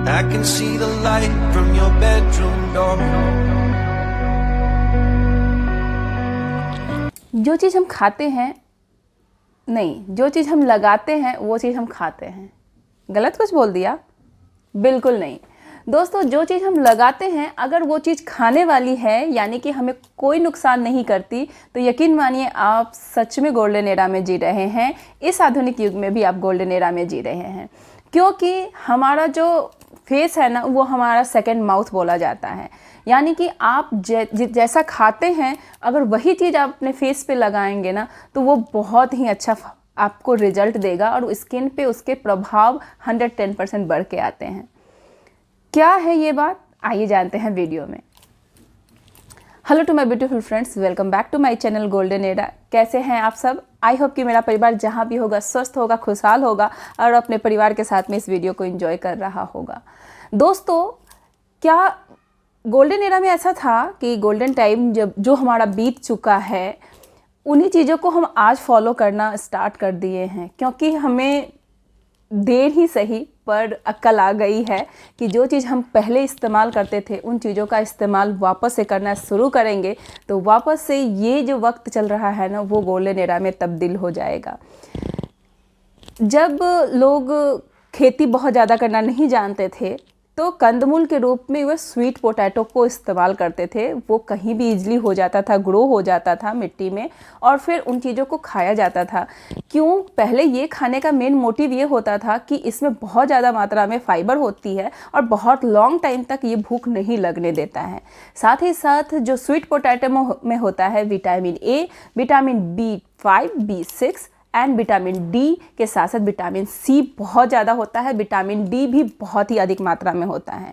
I can see the light from your bedroom door. जो चीज़ हम खाते हैं, नहीं, जो चीज़ हम लगाते हैं वो चीज़ हम खाते हैं। गलत कुछ बोल दिया? बिल्कुल नहीं दोस्तों, जो चीज़ हम लगाते हैं अगर वो चीज़ खाने वाली है, यानी कि हमें कोई नुकसान नहीं करती, तो यकीन मानिए आप सच में गोल्डन एरा में जी रहे हैं। इस आधुनिक युग में भी आप गोल्डन एरा में जी रहे हैं, क्योंकि हमारा जो फेस है ना, वो हमारा सेकंड माउथ बोला जाता है। यानी कि आप जैसा खाते हैं, अगर वही चीज़ आप अपने फेस पे लगाएंगे ना, तो वो बहुत ही अच्छा आपको रिजल्ट देगा और स्किन पे उसके प्रभाव 110% बढ़ के आते हैं। क्या है ये बात, आइए जानते हैं वीडियो में। Hello to my beautiful friends, welcome back to my channel golden era. कैसे हैं आप सब? आई होप कि मेरा परिवार जहाँ भी होगा स्वस्थ होगा, खुशहाल होगा और अपने परिवार के साथ में इस वीडियो को एंजॉय कर रहा होगा। दोस्तों, क्या गोल्डन एरा में ऐसा था कि गोल्डन टाइम जब जो हमारा बीत चुका है, उन्हीं चीज़ों को हम आज फॉलो करना स्टार्ट कर दिए हैं, क्योंकि हमें देर ही सही पर अक्ल आ गई है कि जो चीज़ हम पहले इस्तेमाल करते थे उन चीज़ों का इस्तेमाल वापस से करना शुरू करेंगे, तो वापस से ये जो वक्त चल रहा है ना, वो गोल्डन एरा में तब्दील हो जाएगा। जब लोग खेती बहुत ज़्यादा करना नहीं जानते थे, तो कंदमूल के रूप में वह स्वीट पोटैटो को इस्तेमाल करते थे। वो कहीं भी इजली हो जाता था, ग्रो हो जाता था मिट्टी में, और फिर उन चीज़ों को खाया जाता था। क्यों? पहले ये खाने का मेन मोटिव ये होता था कि इसमें बहुत ज़्यादा मात्रा में फाइबर होती है और बहुत लॉन्ग टाइम तक ये भूख नहीं लगने देता है। साथ ही साथ जो स्वीट पोटैटो में होता है vitamin A, vitamin B5, B6 and vitamin D के साथ साथ विटामिन सी बहुत ज़्यादा होता है। विटामिन डी भी बहुत ही अधिक मात्रा में होता है।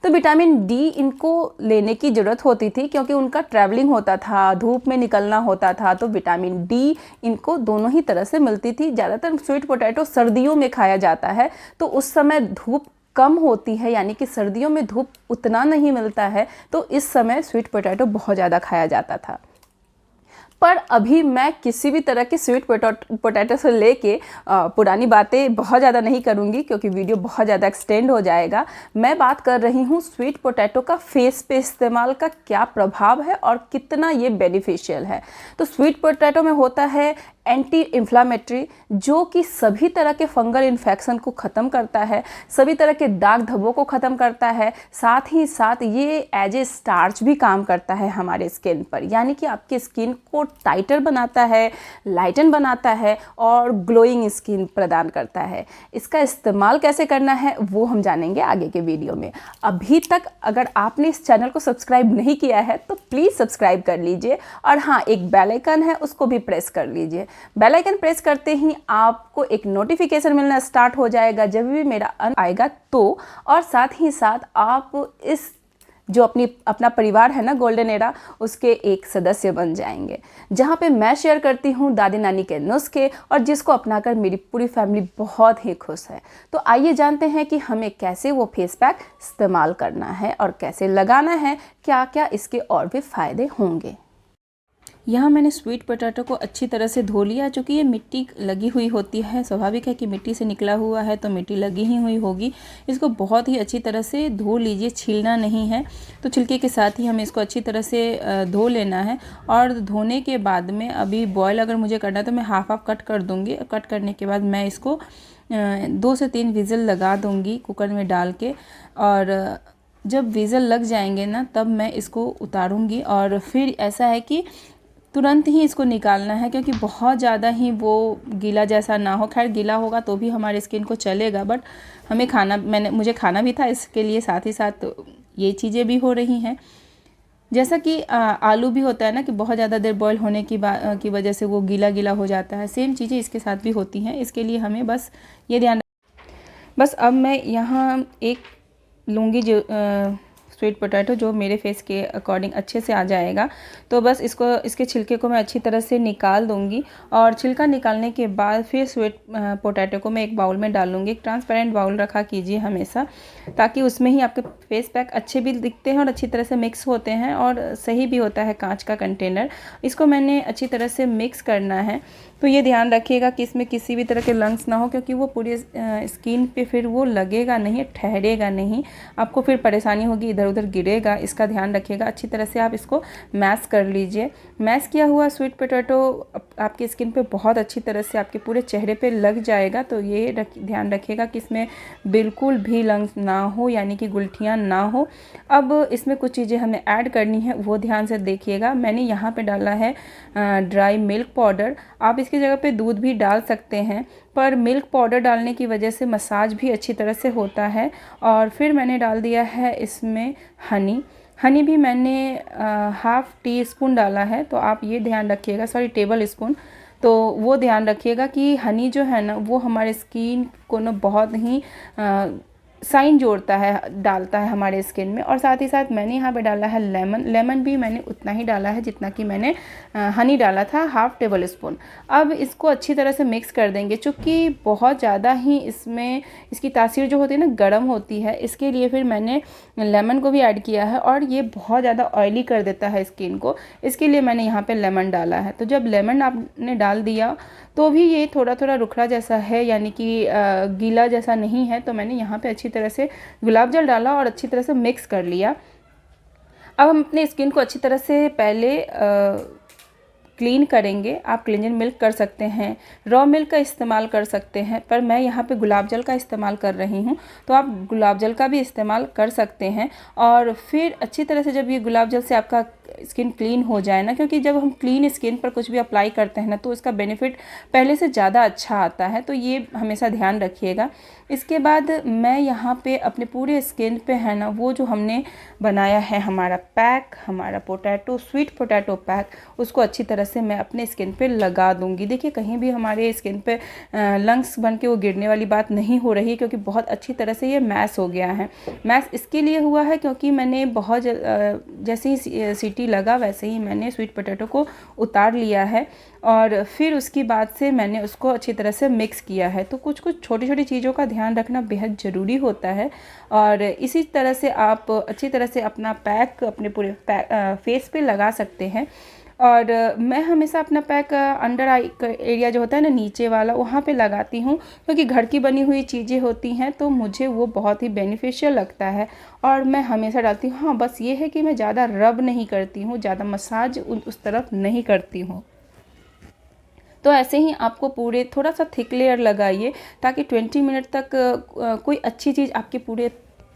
तो विटामिन डी इनको लेने की ज़रूरत होती थी, क्योंकि उनका ट्रैवलिंग होता था, धूप में निकलना होता था, तो विटामिन डी इनको दोनों ही तरह से मिलती थी। ज़्यादातर स्वीट पोटैटो सर्दियों में खाया जाता है, तो उस समय धूप कम होती है, यानी कि सर्दियों में धूप उतना नहीं मिलता है, तो इस समय स्वीट पोटैटो बहुत ज़्यादा खाया जाता था। पर अभी मैं किसी भी तरह के स्वीट पोटैटो से लेके पुरानी बातें बहुत ज़्यादा नहीं करूँगी, क्योंकि वीडियो बहुत ज़्यादा एक्सटेंड हो जाएगा। मैं बात कर रही हूँ स्वीट पोटैटो का फेस पे इस्तेमाल का क्या प्रभाव है और कितना ये बेनिफिशियल है। तो स्वीट पोटैटो में होता है एंटी इन्फ्लामेटरी, जो कि सभी तरह के फंगल इन्फेक्शन को ख़त्म करता है, सभी तरह के दाग धब्बों को ख़त्म करता है। साथ ही साथ ये एज ए स्टार्च भी काम करता है हमारे स्किन पर, यानी कि आपकी स्किन को टाइटर बनाता है, लाइटन बनाता है और ग्लोइंग स्किन प्रदान करता है। इसका इस्तेमाल कैसे करना है वो हम जानेंगे आगे के वीडियो में। अभी तक अगर आपने इस चैनल को सब्सक्राइब नहीं किया है तो प्लीज़ सब्सक्राइब कर लीजिए, और हाँ, एक बेल आइकन है उसको भी प्रेस कर लीजिए। बेल आइकन प्रेस करते ही आपको एक नोटिफिकेशन मिलना स्टार्ट हो जाएगा जब भी मेरा आएगा तो, और साथ ही साथ आप इस जो अपना परिवार है ना गोल्डन एरा, उसके एक सदस्य बन जाएंगे, जहाँ पे मैं शेयर करती हूँ दादी नानी के नुस्खे, और जिसको अपनाकर मेरी पूरी फैमिली बहुत ही खुश है। तो आइए जानते हैं कि हमें कैसे वो फेस पैक इस्तेमाल करना है और कैसे लगाना है, क्या क्या इसके और भी फ़ायदे होंगे। यहाँ मैंने स्वीट पोटैटो को अच्छी तरह से धो लिया, चूँकि ये मिट्टी लगी हुई होती है, स्वाभाविक है कि मिट्टी से निकला हुआ है तो मिट्टी लगी ही हुई होगी। इसको बहुत ही अच्छी तरह से धो लीजिए, छीलना नहीं है, तो छिलके के साथ ही हमें इसको अच्छी तरह से धो लेना है। और धोने के बाद में अभी बॉयल अगर मुझे करना है तो मैं हाफ कट कर दूँगी। कट करने के बाद मैं इसको 2 से 3 विज़ल लगा दूँगी कुकर में डाल के, और जब विज़ल लग जाएंगे ना तब मैं इसको उतारूँगी। और फिर ऐसा है कि तुरंत ही इसको निकालना है, क्योंकि बहुत ज़्यादा ही वो गीला जैसा ना हो। खैर गीला होगा तो भी हमारे स्किन को चलेगा, बट हमें मुझे खाना भी था, इसके लिए साथ ही साथ ये चीज़ें भी हो रही हैं। जैसा कि आलू भी होता है ना कि बहुत ज़्यादा देर बॉईल होने की वजह से वो गीला गीला हो जाता है, सेम चीज़ें इसके साथ भी होती हैं। इसके लिए हमें बस ये ध्यान बस अब मैं यहाँ एक लूँगी जो स्वीट पोटैटो, जो मेरे फेस के अकॉर्डिंग अच्छे से आ जाएगा। तो बस इसके छिलके को मैं अच्छी तरह से निकाल दूंगी, और छिलका निकालने के बाद फिर स्वीट पोटैटो को मैं एक बाउल में डाल लूँगी। एक ट्रांसपेरेंट बाउल रखा कीजिए हमेशा, ताकि उसमें ही आपके फेस पैक अच्छे भी दिखते हैं और अच्छी तरह से मिक्स होते हैं, और सही भी होता है कांच का कंटेनर। इसको मैंने अच्छी तरह से मिक्स करना है। तो ये ध्यान रखिएगा कि इसमें किसी भी तरह के लंग्स ना हो, क्योंकि वो पूरी स्किन पे फिर वो लगेगा नहीं, ठहरेगा नहीं, आपको फिर परेशानी होगी, इधर उधर गिरेगा। इसका ध्यान रखिएगा। अच्छी तरह से आप इसको मैश कर लीजिए। मैश किया हुआ स्वीट पोटैटो आपकी स्किन पे बहुत अच्छी तरह से आपके पूरे चेहरे पे लग जाएगा। तो ये ध्यान रखिएगा कि इसमें बिल्कुल भी लंग्स ना हो, यानी कि गुलठियाँ ना हो। अब इसमें कुछ चीज़ें हमें ऐड करनी है, वो ध्यान से देखिएगा। मैंने यहाँ पे डाला है ड्राई मिल्क पाउडर। आप इसकी जगह पे दूध भी डाल सकते हैं, पर मिल्क पाउडर डालने की वजह से मसाज भी अच्छी तरह से होता है। और फिर मैंने डाल दिया है इसमें हनी भी मैंने हाफ़ टी स्पून डाला है। तो आप ये ध्यान रखिएगा, सॉरी टेबल स्पून, तो वो ध्यान रखिएगा कि हनी जो है ना वो हमारे स्किन को ना बहुत ही साइन जोड़ता है, डालता है हमारे स्किन में। और साथ ही साथ मैंने यहाँ पे डाला है लेमन भी मैंने उतना ही डाला है जितना कि मैंने हनी डाला था, हाफ़ टेबल स्पून। अब इसको अच्छी तरह से मिक्स कर देंगे। चूँकि बहुत ज़्यादा ही इसमें इसकी तासीर जो होती है ना गर्म होती है, इसके लिए फिर मैंने लेमन को भी ऐड किया है। और ये बहुत ज़्यादा ऑयली कर देता है स्किन को, इसके लिए मैंने यहाँ पर लेमन डाला है। तो जब लेमन आपने डाल दिया तो भी ये थोड़ा थोड़ा रुखड़ा जैसा है, यानी कि गीला जैसा नहीं है। तो मैंने यहाँ पे अच्छी तरह से गुलाब जल डाला और अच्छी तरह से मिक्स कर लिया। अब हम अपने स्किन को अच्छी तरह से पहले क्लीन करेंगे। आप क्लींजर मिल्क कर सकते हैं, रॉ मिल्क का इस्तेमाल कर सकते हैं, पर मैं यहाँ पे गुलाब जल का इस्तेमाल कर रही हूँ। तो आप गुलाब जल का भी इस्तेमाल कर सकते हैं। और फिर अच्छी तरह से जब ये गुलाब जल से आपका स्किन क्लीन हो जाए ना, क्योंकि जब हम क्लीन स्किन पर कुछ भी अप्लाई करते हैं ना तो उसका बेनिफिट पहले से ज़्यादा अच्छा आता है। तो ये हमेशा ध्यान रखिएगा। इसके बाद मैं यहाँ पे अपने पूरे स्किन पे है ना वो जो हमने बनाया है हमारा पैक, हमारा स्वीट पोटैटो पैक, उसको अच्छी तरह से मैं अपने स्किन पे लगा दूंगी। देखिए कहीं भी हमारे स्किन पे लंग्स बन के वो गिरने वाली बात नहीं हो रही, क्योंकि बहुत अच्छी तरह से ये मैश हो गया है। मैश इसके लिए हुआ है क्योंकि मैंने बहुत जैसे ही सीटी लगा वैसे ही मैंने स्वीट पोटैटो को उतार लिया है और फिर उसकी बाद से मैंने उसको अच्छी तरह से मिक्स किया है। तो कुछ कुछ छोटी छोटी चीज़ों का ध्यान रखना बेहद ज़रूरी होता है। और इसी तरह से आप अच्छी तरह से अपना पैक अपने पूरे फेस पे लगा सकते हैं। और मैं हमेशा अपना पैक अंडर आई एरिया जो होता है ना, नीचे वाला, वहाँ पे लगाती हूँ, क्योंकि घर की बनी हुई चीज़ें होती हैं तो मुझे वो बहुत ही बेनिफिशियल लगता है और मैं हमेशा डालती हूँ। हाँ, बस ये है कि मैं ज़्यादा रब नहीं करती हूँ, ज़्यादा मसाज उस तरफ नहीं करती हूँ। तो ऐसे ही आपको पूरे थोड़ा सा थिक लेयर लगाइए ताकि 20 मिनट तक कोई अच्छी चीज़ आपके पूरे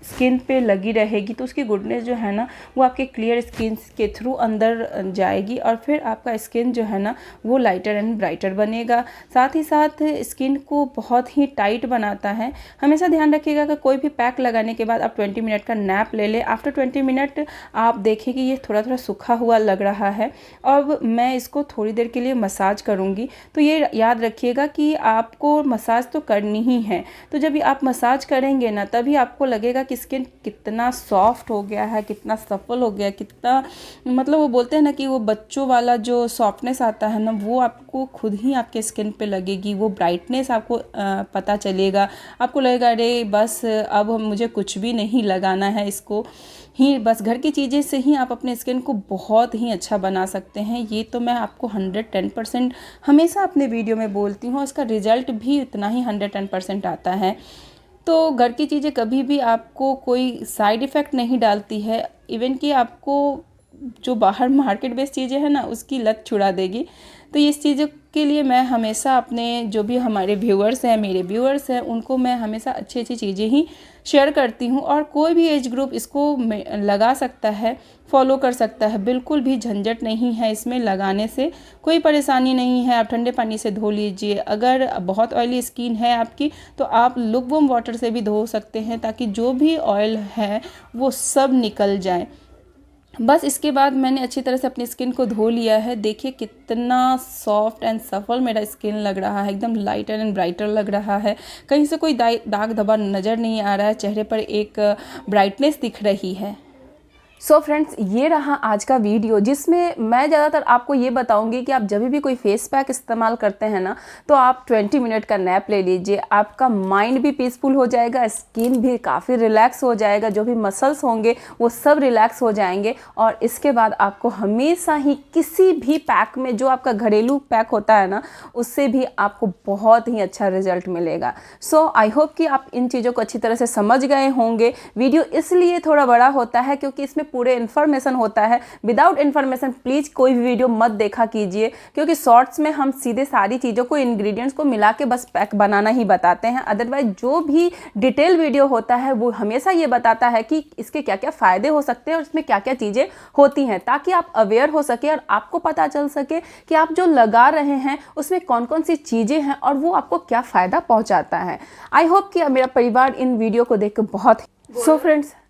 स्किन पे लगी रहेगी, तो उसकी गुडनेस जो है ना वो आपके क्लियर स्किन के थ्रू अंदर जाएगी और फिर आपका स्किन जो है ना वो लाइटर एंड ब्राइटर बनेगा। साथ ही साथ स्किन को बहुत ही टाइट बनाता है। हमेशा ध्यान रखिएगा कि कोई भी पैक लगाने के बाद आप 20 मिनट का नैप ले लें। आफ्टर 20 मिनट आप देखें कि ये थोड़ा थोड़ा सूखा हुआ लग रहा है। अब मैं इसको थोड़ी देर के लिए मसाज करूँगी। तो ये याद रखिएगा कि आपको मसाज तो करनी ही है। तो जब आप मसाज करेंगे ना तभी आपको लगेगा कि स्किन कितना सॉफ्ट हो गया है, कितना सफल हो गया, कितना मतलब वो बोलते हैं ना कि वो बच्चों वाला जो सॉफ्टनेस आता है ना वो आपको खुद ही आपके स्किन पे लगेगी। वो ब्राइटनेस आपको पता चलेगा। आपको लगेगा अरे बस अब मुझे कुछ भी नहीं लगाना है, इसको ही बस घर की चीज़ें से ही आप अपने स्किन को बहुत ही अच्छा बना सकते हैं। ये तो मैं आपको 110% हमेशा अपने वीडियो में बोलती हूँ। इसका रिजल्ट भी उतना ही 110% आता है। तो घर की चीज़ें कभी भी आपको कोई साइड इफ़ेक्ट नहीं डालती है। इवन कि आपको जो बाहर मार्केट बेस्ड चीज़ें हैं ना उसकी लत छुड़ा देगी। तो इस चीज़ों के लिए मैं हमेशा अपने जो भी हमारे व्यूअर्स हैं, मेरे व्यूअर्स हैं, उनको मैं हमेशा अच्छी अच्छी चीज़ें ही शेयर करती हूँ। और कोई भी एज ग्रुप इसको लगा सकता है, फॉलो कर सकता है। बिल्कुल भी झंझट नहीं है इसमें लगाने से, कोई परेशानी नहीं है। आप ठंडे पानी से धो लीजिए। अगर बहुत ऑयली स्किन है आपकी तो आप लुकवार्म वाटर से भी धो सकते हैं ताकि जो भी ऑयल है वो सब निकल जाए। बस इसके बाद मैंने अच्छी तरह से अपनी स्किन को धो लिया है। देखिए कितना सॉफ्ट एंड सफल मेरा स्किन लग रहा है, एकदम लाइटर एंड ब्राइटर लग रहा है। कहीं से कोई दाग धब्बा नज़र नहीं आ रहा है, चेहरे पर एक ब्राइटनेस दिख रही है। सो फ्रेंड्स, ये रहा आज का वीडियो जिसमें मैं ज़्यादातर आपको ये बताऊंगी कि आप जब भी कोई फेस पैक इस्तेमाल करते हैं ना, तो आप 20 मिनट का नैप ले लीजिए। आपका माइंड भी पीसफुल हो जाएगा, स्किन भी काफ़ी रिलैक्स हो जाएगा, जो भी मसल्स होंगे वो सब रिलैक्स हो जाएंगे। और इसके बाद आपको हमेशा ही किसी भी पैक में, जो आपका घरेलू पैक होता है ना, उससे भी आपको बहुत ही अच्छा रिजल्ट मिलेगा। सो आई होप कि आप इन चीज़ों को अच्छी तरह से समझ गए होंगे। वीडियो इसलिए थोड़ा बड़ा होता है क्योंकि इसमें पूरे इन्फॉर्मेशन होता है। विदाउट इन्फॉर्मेशन प्लीज़ कोई भी वीडियो मत देखा कीजिए, क्योंकि शॉर्ट्स में हम सीधे सारी चीज़ों को, इंग्रेडिएंट्स को मिला के बस पैक बनाना ही बताते हैं। अदरवाइज जो भी डिटेल वीडियो होता है वो हमेशा ये बताता है कि इसके क्या क्या फ़ायदे हो सकते हैं और इसमें क्या क्या चीज़ें होती हैं, ताकि आप अवेयर हो सके और आपको पता चल सके कि आप जो लगा रहे हैं उसमें कौन कौन सी चीज़ें हैं और वो आपको क्या फ़ायदा पहुँचाता है। आई होप कि मेरा परिवार इन वीडियो को देख कर बहुत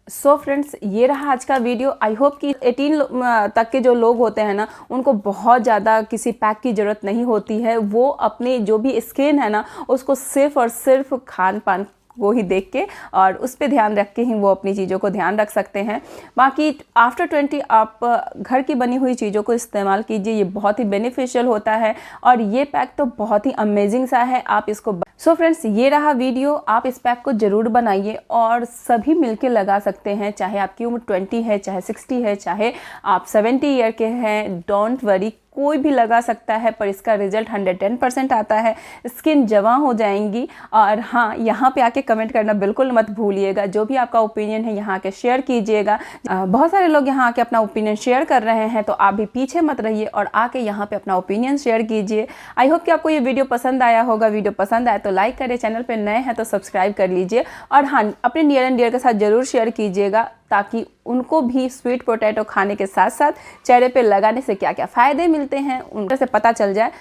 सो फ्रेंड्स, ये रहा आज का वीडियो। आई होप कि 18 तक के जो लोग होते हैं ना, उनको बहुत ज़्यादा किसी पैक की ज़रूरत नहीं होती है। वो अपनी जो भी स्किन है ना, उसको सिर्फ और सिर्फ खान पान वो ही देख के और उस पर ध्यान रख के ही वो अपनी चीज़ों को ध्यान रख सकते हैं। बाकी आफ्टर 20 आप घर की बनी हुई चीज़ों को इस्तेमाल कीजिए, ये बहुत ही बेनिफिशियल होता है और ये पैक तो बहुत ही अमेजिंग सा है। आप इसको सो फ्रेंड्स, ये रहा वीडियो। आप इस पैक को ज़रूर बनाइए और सभी मिलके लगा सकते हैं, चाहे आपकी उम्र 20 है, चाहे 60 है, चाहे आप 70 ईयर के हैं। डोंट वरी, कोई भी लगा सकता है, पर इसका रिजल्ट 110% आता है। स्किन जवां हो जाएंगी। और हाँ, यहाँ पे आके कमेंट करना बिल्कुल मत भूलिएगा। जो भी आपका ओपिनियन है यहाँ आके शेयर कीजिएगा। बहुत सारे लोग यहाँ आके अपना ओपिनियन शेयर कर रहे हैं, तो आप भी पीछे मत रहिए और आके यहाँ पे अपना ओपिनियन शेयर कीजिए। आई होप कि आपको ये वीडियो पसंद आया होगा। वीडियो पसंद आए तो लाइक करें, चैनल पर नए हैं तो सब्सक्राइब कर लीजिए और हाँ, अपने नियर एंड डियर के साथ ज़रूर शेयर कीजिएगा, ताकि उनको भी स्वीट पोटैटो खाने के साथ साथ चेहरे पे लगाने से क्या क्या फ़ायदे मिलते हैं उनसे पता चल जाए।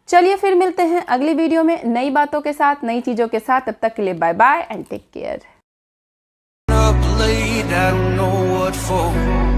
चलिए फिर मिलते हैं अगली वीडियो में नई बातों के साथ, नई चीज़ों के साथ। तब तक के लिए bye bye and take care. Up late, I don't know what for.